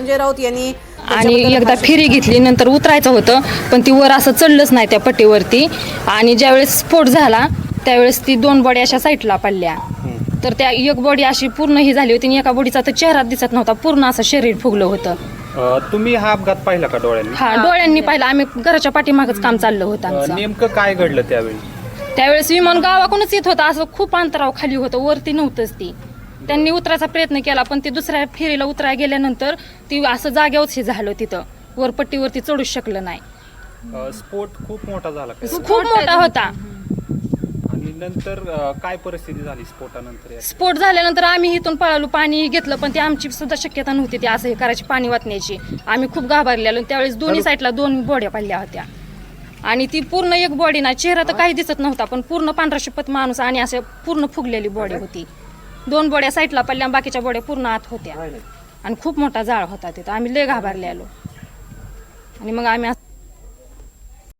संजय राऊत यांनी आणि एकदा फेरी घेतली, नंतर उतरायचं होतं पण ती वर असं चढलंच नाही त्या पट्टीवरती. आणि ज्यावेळेस स्फोट झाला त्यावेळेस ती 2 बॉडी अशा साईडला पडल्या. तर त्या एक बॉडी अशी पूर्ण ही झाली होती आणि एका बॉडीचा तर चेहरा दिसत नव्हता, पूर्ण असं शरीर फुगलं होतं. तुम्ही हा अपघात पाहिला का डोळ्यांनी? हा, डोळ्यांनी पाहिलं. आम्ही घराच्या पाठीमागच काम चाललं होतं आमचं. नेमकं काय घडलं त्यावेळी? त्यावेळेस विमान गावाकडूनच येत होतं, असं खूप अंतरावर खाली होतं, वरती नव्हतंच ती. त्यांनी उतरायचा प्रयत्न केला पण ते दुसऱ्या फेरीला उतरायला गेल्यानंतर ती असं जाग्यावरच हे झालं, तिथं वरपट्टीवरती चढूच शकलं नाही. स्फोट खूप मोठा झाला का? खूप मोठा होता. आणि नंतर काय परिस्थिती झाली स्फोटानंतर? स्फोट झाल्यानंतर आम्ही इथून पळालो, पाणी घेतलं पण ती आमची सुद्धा शक्यता नव्हती ती असं हे करायची, पाणी वाचण्याची. आम्ही खूप घाबरलेलो. त्यावेळेस दोन्ही साईडला 2 बॉड्या पडल्या होत्या आणि ती पूर्ण एक बॉडी ना, चेहरा तर काही दिसत नव्हता पण पूर्ण पांढरा शपथ माणूस आणि असं पूर्ण फुगलेली बॉडी होती. 2 बॉड्या साईडला पडल्या, बाकीच्या बॉड्या पूर्ण आत होत्या आणि खूप मोठा जाळ होता तिथं. आम्ही लय घाबरलेलो आणि मग आम्ही